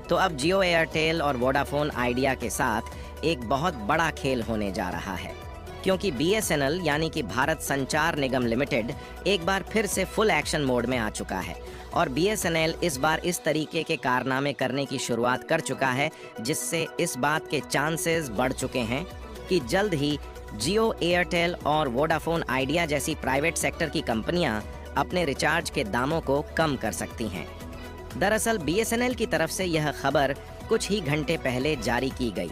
तो अब जियो एयरटेल और वोडाफोन आइडिया के साथ एक बहुत बड़ा खेल होने जा रहा है, क्योंकि BSNL यानी कि भारत संचार निगम लिमिटेड एक बार फिर से फुल एक्शन मोड में आ चुका है और BSNL इस बार इस तरीके के कारनामे करने की शुरुआत कर चुका है जिससे इस बात के चांसेस बढ़ चुके हैं कि जल्द ही जियो एयरटेल और वोडाफोन आइडिया जैसी प्राइवेट सेक्टर की कंपनियां अपने रिचार्ज के दामों को कम कर सकती हैं। दरअसल BSNL की तरफ से यह खबर कुछ ही घंटे पहले जारी की गई,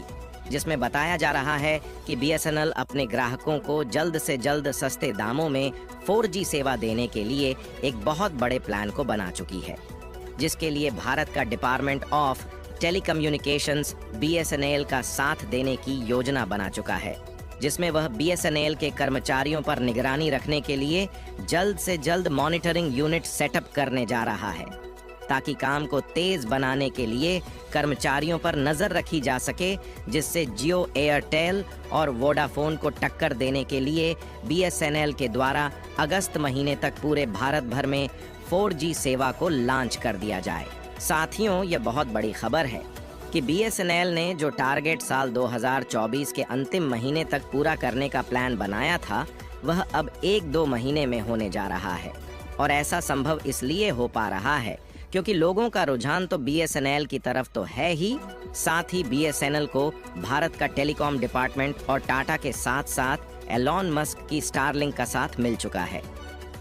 जिसमें बताया जा रहा है कि BSNL अपने ग्राहकों को जल्द से जल्द सस्ते दामों में 4G सेवा देने के लिए एक बहुत बड़े प्लान को बना चुकी है, जिसके लिए भारत का डिपार्टमेंट ऑफ टेलीकम्युनिकेशंस BSNL का साथ देने की योजना बना चुका है, जिसमें वह BSNL के कर्मचारियों पर निगरानी रखने के लिए जल्द से जल्द मॉनिटरिंग यूनिट सेटअप करने जा रहा है, ताकि काम को तेज बनाने के लिए कर्मचारियों पर नजर रखी जा सके, जिससे जियो एयरटेल और वोडाफोन को टक्कर देने के लिए BSNL के द्वारा अगस्त महीने तक पूरे भारत भर में 4G सेवा को लॉन्च कर दिया जाए। साथियों, यह बहुत बड़ी खबर है कि BSNL ने जो टारगेट साल 2024 के अंतिम महीने तक पूरा करने का प्लान बनाया था, वह अब 1-2 महीने में होने जा रहा है। और ऐसा संभव इसलिए हो पा रहा है क्योंकि लोगों का रुझान तो BSNL की तरफ तो है ही, साथ ही BSNL को भारत का टेलीकॉम डिपार्टमेंट और टाटा के साथ साथ एलॉन मस्क की स्टारलिंक का साथ मिल चुका है।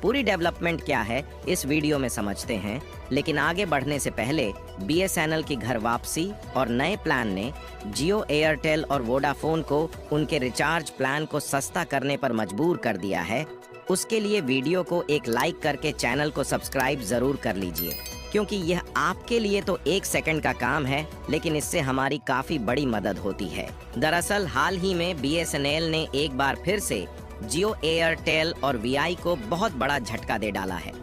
पूरी डेवलपमेंट क्या है इस वीडियो में समझते हैं, लेकिन आगे बढ़ने से पहले BSNL की घर वापसी और नए प्लान ने जियो एयरटेल और वोडाफोन को उनके रिचार्ज प्लान को सस्ता करने पर मजबूर कर दिया है। उसके लिए वीडियो को एक लाइक करके चैनल को सब्सक्राइब जरूर कर लीजिए, क्योंकि यह आपके लिए तो 1 सेकंड का काम है, लेकिन इससे हमारी काफी बड़ी मदद होती है। दरअसल हाल ही में BSNL ने एक बार फिर से जियो एयरटेल और VI को बहुत बड़ा झटका दे डाला है,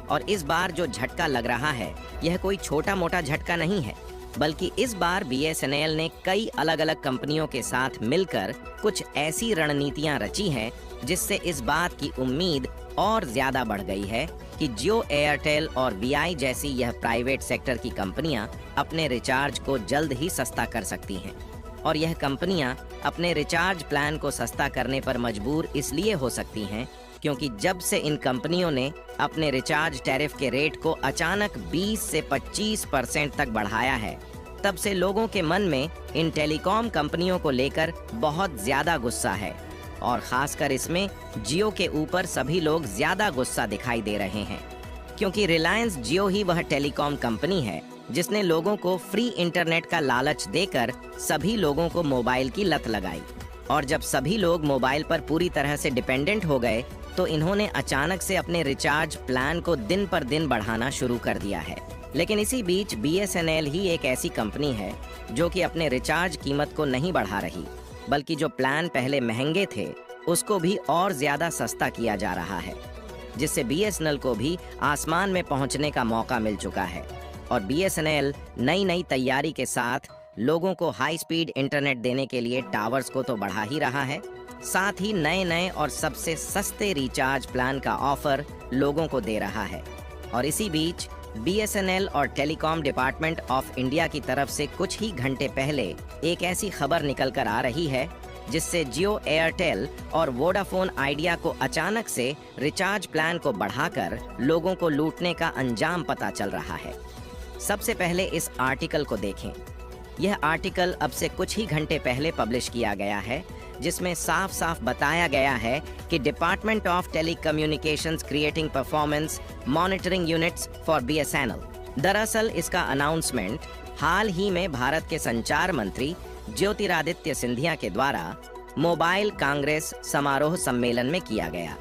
और इस बार जो झटका लग रहा है यह कोई छोटा मोटा झटका नहीं है, बल्कि इस बार BSNL ने कई अलग अलग कंपनियों के साथ मिलकर कुछ ऐसी रणनीतियां रची हैं जिससे इस बात की उम्मीद और ज्यादा बढ़ गई है कि जियो एयरटेल और VI जैसी यह प्राइवेट सेक्टर की कंपनियां अपने रिचार्ज को जल्द ही सस्ता कर सकती हैं। और यह कंपनियां अपने रिचार्ज प्लान को सस्ता करने पर मजबूर इसलिए हो सकती हैं क्योंकि जब से इन कंपनियों ने अपने रिचार्ज टैरिफ के रेट को अचानक 20 से 25% तक बढ़ाया है, तब से लोगों के मन में इन टेलीकॉम कंपनियों को लेकर बहुत ज्यादा गुस्सा है, और खासकर इसमें जियो के ऊपर सभी लोग ज्यादा गुस्सा दिखाई दे रहे हैं, क्योंकि रिलायंस जियो ही वह टेलीकॉम कंपनी है जिसने लोगों को फ्री इंटरनेट का लालच देकर सभी लोगों को मोबाइल की लत लगाई। और जब सभी लोग मोबाइल पर पूरी तरह से डिपेंडेंट हो गए, तो इन्होंने अचानक से अपने रिचार्ज प्लान को दिन पर दिन बढ़ाना शुरू कर दिया है। लेकिन इसी बीच BSNL ही एक ऐसी कंपनी है जो कि अपने रिचार्ज कीमत को नहीं बढ़ा रही, बल्कि जो प्लान पहले महंगे थे उसको भी और ज्यादा सस्ता किया जा रहा है, जिससे BSNL को भी आसमान में पहुंचने का मौका मिल चुका है। और BSNL नई नई तैयारी के साथ लोगों को हाई स्पीड इंटरनेट देने के लिए टावर्स को तो बढ़ा ही रहा है, साथ ही नए नए और सबसे सस्ते रिचार्ज प्लान का ऑफर लोगों को दे रहा है। और इसी बीच BSNL और टेलीकॉम डिपार्टमेंट ऑफ इंडिया की तरफ से कुछ ही घंटे पहले एक ऐसी खबर निकल कर आ रही है जिससे जियो एयरटेल और वोडाफोन आइडिया को अचानक से रिचार्ज प्लान को बढ़ाकर लोगों को लूटने का अंजाम पता चल रहा है। सबसे पहले इस आर्टिकल को देखें। यह आर्टिकल अब से कुछ ही घंटे पहले पब्लिश किया गया है, जिसमें साफ साफ बताया गया है कि department of telecommunications creating performance monitoring units for BSNL। दरअसल इसका अनाउंसमेंट हाल ही में भारत के संचार मंत्री ज्योतिरादित्य सिंधिया के द्वारा मोबाइल कांग्रेस समारोह सम्मेलन में किया गया।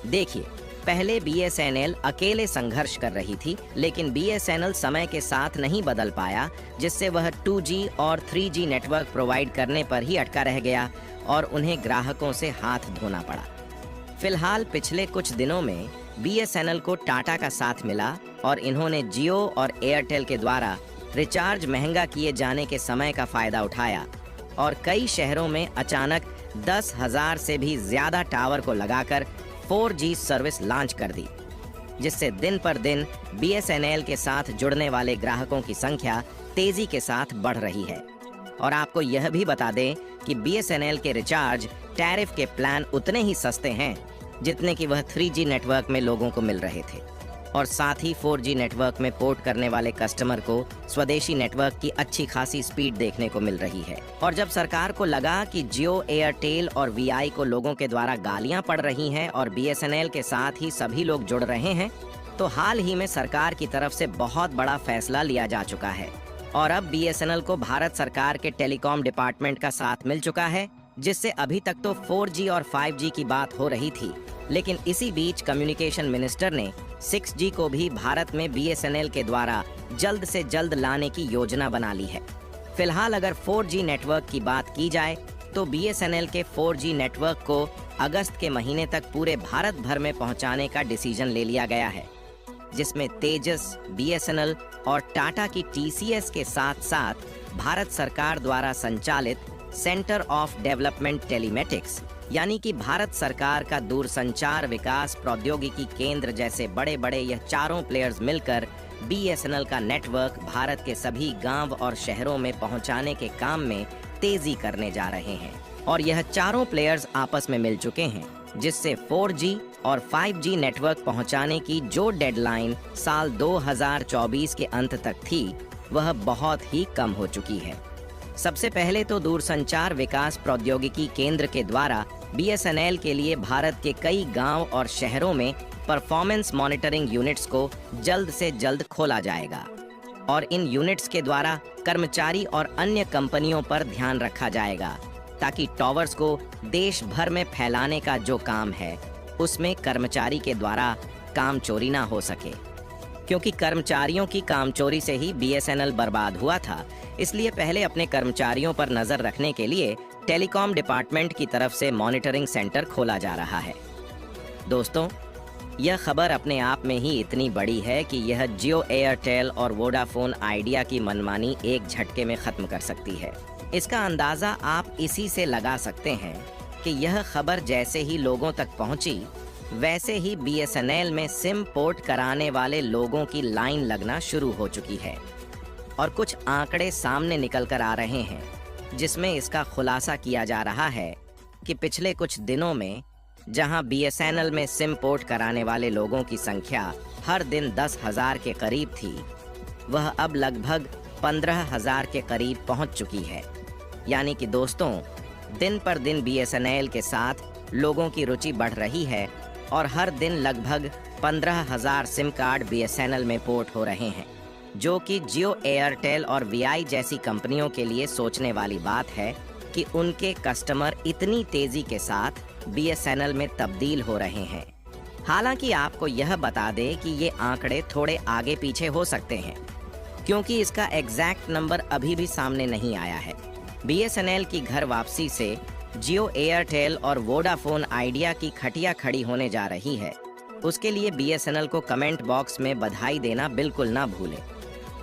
देखिए, पहले BSNL अकेले संघर्ष कर रही थी, लेकिन BSNL समय के साथ नहीं बदल पाया, जिससे वह 2G और 3G नेटवर्क प्रोवाइड करने पर ही अटका रह गया और उन्हें ग्राहकों से हाथ धोना पड़ा। फिलहाल पिछले कुछ दिनों में BSNL को टाटा का साथ मिला और इन्होंने जियो और एयरटेल के द्वारा रिचार्ज महंगा किए जाने के समय का फायदा उठाया और कई शहरों में अचानक 10,000 से भी ज्यादा टावर को लगाकर 4G सर्विस लॉन्च कर दी, जिससे दिन पर दिन BSNL के साथ जुड़ने वाले ग्राहकों की संख्या तेजी के साथ बढ़ रही है। और आपको यह भी बता दें कि BSNL के रिचार्ज टैरिफ के प्लान उतने ही सस्ते हैं जितने कि वह 3G नेटवर्क में लोगों को मिल रहे थे। और साथ ही 4G नेटवर्क में पोर्ट करने वाले कस्टमर को स्वदेशी नेटवर्क की अच्छी खासी स्पीड देखने को मिल रही है। और जब सरकार को लगा कि जियो, एयरटेल और VI को लोगों के द्वारा गालियां पड़ रही हैं और BSNL के साथ ही सभी लोग जुड़ रहे हैं, तो हाल ही में सरकार की तरफ से बहुत बड़ा फैसला लिया जा चुका है। और अब BSNL को भारत सरकार के टेलीकॉम डिपार्टमेंट का साथ मिल चुका है, जिससे अभी तक तो 4G और 5G की बात हो रही थी, लेकिन इसी बीच कम्युनिकेशन मिनिस्टर ने 6G को भी भारत में BSNL के द्वारा जल्द से जल्द लाने की योजना बना ली है। फिलहाल अगर 4G नेटवर्क की बात की जाए तो BSNL के 4G नेटवर्क को अगस्त के महीने तक पूरे भारत भर में पहुंचाने का डिसीजन ले लिया गया है, जिसमें तेजस, BSNL और टाटा की TCS के साथ साथ भारत सरकार द्वारा संचालित सेंटर ऑफ डेवलपमेंट टेलीमेटिक्स यानी कि भारत सरकार का दूरसंचार विकास प्रौद्योगिकी केंद्र जैसे बड़े बड़े यह चारों प्लेयर्स मिलकर BSNL का नेटवर्क भारत के सभी गांव और शहरों में पहुंचाने के काम में तेजी करने जा रहे हैं। और यह चारों प्लेयर्स आपस में मिल चुके हैं, जिससे 4G और 5G नेटवर्क पहुंचाने की जो डेडलाइन साल 2024 के अंत तक थी, वह बहुत ही कम हो चुकी है। सबसे पहले तो दूरसंचार विकास प्रौद्योगिकी केंद्र के द्वारा BSNL के लिए भारत के कई गांव और शहरों में परफॉर्मेंस मॉनिटरिंग यूनिट्स को जल्द से जल्द खोला जाएगा। और इन यूनिट्स के द्वारा कर्मचारी और अन्य कंपनियों पर ध्यान रखा जाएगा, ताकि टॉवर्स को देश भर में फैलाने का जो काम है उसमें कर्मचारी के द्वारा काम चोरी ना हो सके। क्योंकि कर्मचारियों की कामचोरी से ही BSNL बर्बाद हुआ था, इसलिए पहले अपने कर्मचारियों पर नजर रखने के लिए टेलीकॉम डिपार्टमेंट की तरफ से मॉनिटरिंग सेंटर खोला जा रहा है। दोस्तों, यह खबर अपने आप में ही इतनी बड़ी है कि यह जियो, एयरटेल और वोडाफोन आइडिया की मनमानी एक झटके में खत्म कर सकती है। इसका अंदाजा आप इसी से लगा सकते हैं कि यह खबर जैसे ही लोगों तक पहुंची, वैसे ही BSNL में सिम पोर्ट कराने वाले लोगों की लाइन लगना शुरू हो चुकी है। और कुछ आंकड़े सामने निकल कर आ रहे हैं, जिसमें इसका खुलासा किया जा रहा है कि पिछले कुछ दिनों में जहां BSNL में सिम पोर्ट कराने वाले लोगों की संख्या हर दिन 10,000 के करीब थी, वह अब लगभग 15,000 के करीब पहुंच चुकी है। यानी कि दोस्तों, दिन पर दिन BSNL के साथ लोगों की रुचि बढ़ रही है और हर दिन लगभग 15,000 सिम कार्ड BSNL में पोर्ट हो रहे हैं, जो कि जियो, एयरटेल और VI जैसी कंपनियों के लिए सोचने वाली बात है कि उनके कस्टमर इतनी तेजी के साथ BSNL में तब्दील हो रहे हैं। हालांकि आपको यह बता दें कि ये आंकड़े थोड़े आगे पीछे हो सकते हैं, क्योंकि इसका एग्जैक्ट नंबर अभी भी सामने नहीं आया है। BSNL की घर वापसी से जियो, एयरटेल और वोडाफोन आइडिया की खटिया खड़ी होने जा रही है। उसके लिए BSNL को कमेंट बॉक्स में बधाई देना बिल्कुल ना भूलें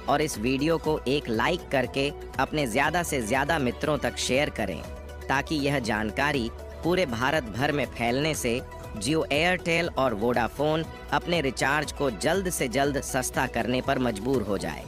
और इस वीडियो को एक लाइक करके अपने ज़्यादा से ज़्यादा मित्रों तक शेयर करें, ताकि यह जानकारी पूरे भारत भर में फैलने से जियो, एयरटेल और वोडाफोन अपने रिचार्ज को जल्द से जल्द सस्ता करने पर मजबूर हो जाए।